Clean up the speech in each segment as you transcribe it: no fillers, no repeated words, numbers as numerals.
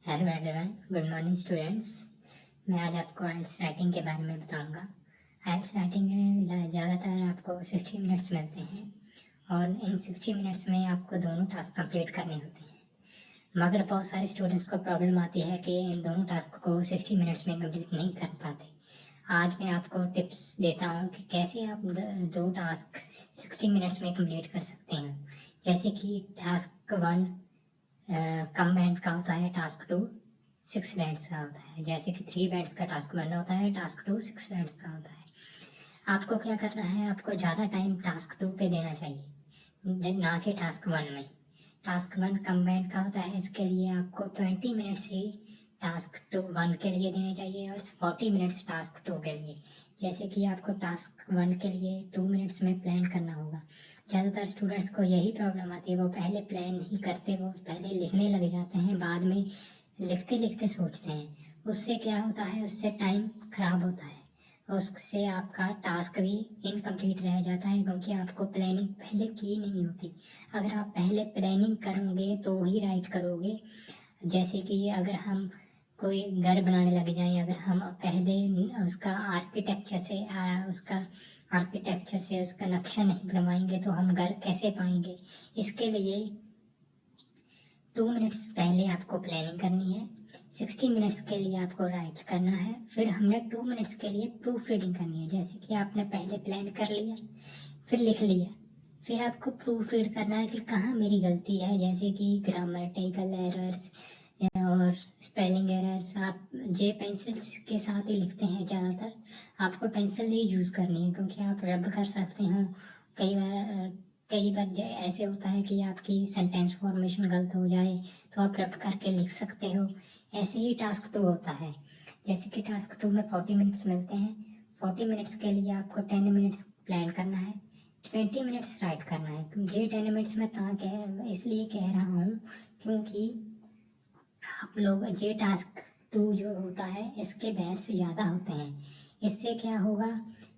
Hello everyone, good morning students. मैं आज आपको आइल्स राइटिंग के बारे में बताऊंगा। आइल्स राइटिंग में ज़्यादातर आपको 60 मिनट्स मिलते हैं और इन 60 मिनट्स में आपको दोनों टास्क कंप्लीट करने होते हैं। मगर बहुत सारे स्टूडेंट्स को प्रॉब्लम आती है कि इन दोनों टास्क को 60 मिनट्स में कंप्लीट नहीं कर पाते। आज मैं आपको टिप्स देता हूँ कि कैसे आप दो टास्क 60 मिनट्स में कंप्लीट कर सकते हैं। जैसे कि टास्क 1 कम बैंड का होता है, टास्क 2 6 बैंड्स का होता है। जैसे कि 3 बैंड्स का टास्क 1 होता है, टास्क 2 6 बैंड्स का होता है। आपको क्या करना है, आपको ज़्यादा टाइम टास्क 2 पे देना चाहिए ना कि टास्क 1 में। टास्क 1 कम बैंड का होता है, इसके लिए आपको 20 मिनट्स ही टास्क 1 के लिए देने चाहिए और 40 मिनट्स टास्क 2 के लिए। जैसे कि आपको टास्क 1 के लिए 2 मिनट्स में प्लान करना होगा। ज़्यादातर स्टूडेंट्स को यही प्रॉब्लम आती है, वो पहले प्लान नहीं करते, वो पहले लिखने लग जाते हैं, बाद में लिखते लिखते सोचते हैं। उससे क्या होता है, उससे टाइम खराब होता है और उससे आपका टास्क भी इनकम्प्लीट रह जाता है, क्योंकि आपको प्लानिंग पहले की नहीं होती। अगर आप पहले प्लानिंग करोगे तो ही राइट करोगे। जैसे कि अगर हम कोई घर बनाने लग जाएं, अगर हम पहले उसका आर्किटेक्चर से उसका नक्शा नहीं बनवाएंगे तो हम घर कैसे पाएंगे। इसके लिए 2 मिनट्स पहले आपको प्लानिंग करनी है, 60 मिनट्स के लिए आपको राइट करना है, फिर हमने 2 मिनट्स के लिए प्रूफ रीडिंग करनी है। जैसे कि आपने पहले प्लान कर लिया, फिर लिख लिया, फिर आपको प्रूफ रीड करना है कि कहाँ मेरी गलती है। जैसे कि ग्रामेटिकल एरर्स और स्पेलिंग एरर्स आप जे पेंसिल्स के साथ ही लिखते हैं ज़्यादातर। आपको पेंसिल ही यूज़ करनी है, क्योंकि आप रब कर सकते हो। कई बार ऐसे होता है कि आपकी सेंटेंस फॉर्मेशन गलत हो जाए तो आप रब करके लिख सकते हो। ऐसे ही टास्क 2 होता है। जैसे कि टास्क 2 में 40 मिनट्स मिलते हैं। 40 मिनट्स के लिए आपको 10 मिनट्स प्लान करना है, 20 मिनट्स राइट करना है। ये 10 मिनट्स में इसलिए कह रहा हूँ क्योंकि आप लोग ये टास्क 2 जो होता है इसके बैंड्स ज़्यादा होते हैं। इससे क्या होगा,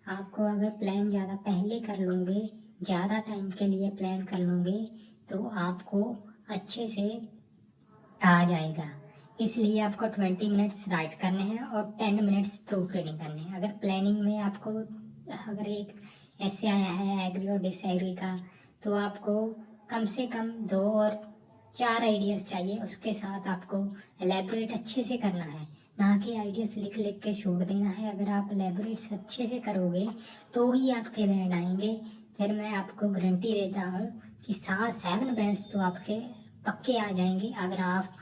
आपको अगर प्लान ज़्यादा पहले कर लोगे, ज़्यादा टाइम के लिए प्लान कर लोगे तो आपको अच्छे से आ जाएगा। इसलिए आपको 20 मिनट्स राइट करने हैं और 10 मिनट्स प्रूफ रीडिंग करने हैं। अगर प्लानिंग में आपको अगर एक ऐसे आया है एग्री और डिसएग्री का, तो आपको कम से कम 2 और 4 आइडियाज़ चाहिए। उसके साथ आपको एलेबोरेट अच्छे से करना है, ना कि आइडियाज़ लिख लिख के छोड़ देना है। अगर आप एलेबोरेट अच्छे से करोगे तो ही आपके बैंड आएंगे। फिर मैं आपको गारंटी देता हूँ कि 7 बैंड्स तो आपके पक्के आ जाएंगे, अगर आप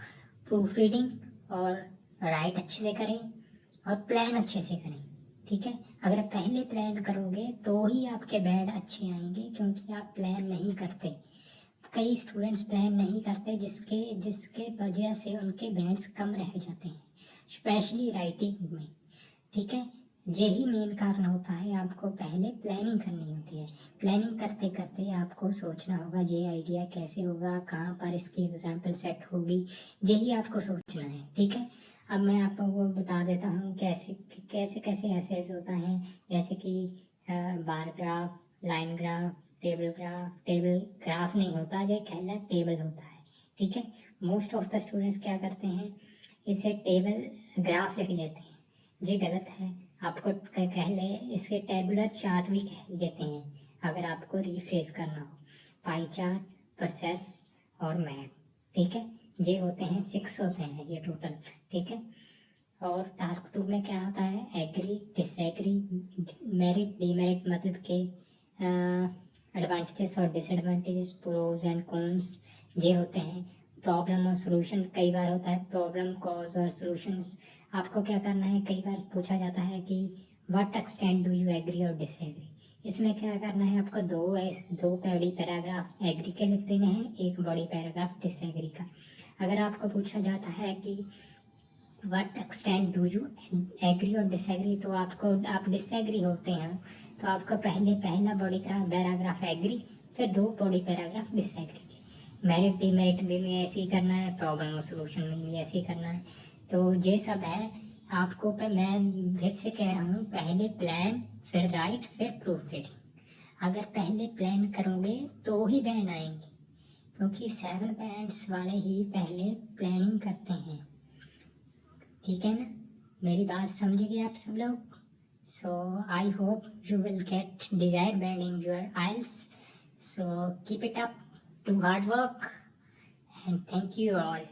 प्रूफ रीडिंग और राइट अच्छे से करें और प्लान अच्छे से करें। ठीक है, अगर पहले प्लान करोगे तो ही आपके बैंड अच्छे आएंगे, क्योंकि आप प्लान नहीं करते। कई स्टूडेंट्स प्लान नहीं करते, जिसके वजह से उनके बैंड्स कम रह जाते हैं, स्पेशली राइटिंग में। ठीक है, यही मेन कारण होता है। आपको पहले प्लानिंग करनी होती है। प्लानिंग करते करते आपको सोचना होगा ये आइडिया कैसे होगा, कहाँ पर इसकी एग्जाम्पल सेट होगी, यही आपको सोचना है। ठीक है, अब मैं आपको बता देता हूँ कैसे कैसे कैसे ऐसे होता है। जैसे कि bar graph, line graph, table graph नहीं होता, ये कहला टेबल होता है। ठीक है, मोस्ट ऑफ द स्टूडेंट्स क्या करते हैं, इसे टेबल ग्राफ लिख देते हैं। ये गलत है। आपको कहले इसे टेबुलर चार्ट भी कह देते हैं अगर आपको रिफ्रेश करना हो। पाई चार्ट, प्रोसेस और मैप। ठीक है, ये होते हैं 6 होते हैं ये टोटल। ठीक है, और टास्क 2 में क्या होता है, एग्री, डिसएग्री, मेरिट, डीमेरिट, मतलब के एडवांटेजेस और डिसएडवांटेजेस, प्रोज एंड कॉन्स ये होते हैं। प्रॉब्लम और सॉल्यूशन, कई बार होता है प्रॉब्लम, कॉज और सॉल्यूशंस। आपको क्या करना है, कई बार पूछा जाता है कि what extent do you agree और डिसएग्री। इसमें क्या करना है, आपको दो बड़ी पैराग्राफ एग्री के लिख देने हैं, एक बड़ी पैराग्राफ डिसएग्री का। अगर आपको पूछा जाता है कि what extent do you agree और डिसएग्री, तो आप डिसएग्री होते हैं तो आपको पहला बॉडी पैराग्राफ एग्री, फिर 2 बॉडी पैराग्राफ डिसएग्री के। मेरिट डीमेरिट में ऐसे ही करना है, प्रॉब्लम और सॉल्यूशन में भी ऐसे ही करना है। तो ये सब है आपको मैं फिर से कह रहा हूँ, पहले प्लान, फिर राइट, फिर प्रूफ रीडिंग। अगर पहले प्लान करोगे तो ही बैंड आएंगे, क्योंकि 7 बैंड्स वाले ही पहले प्लानिंग करते हैं। ठीक है ना, मेरी बात समझ गए आप सब लोग। So I hope you will get desire band in your IELTS. So keep it up, do hard work and thank you all.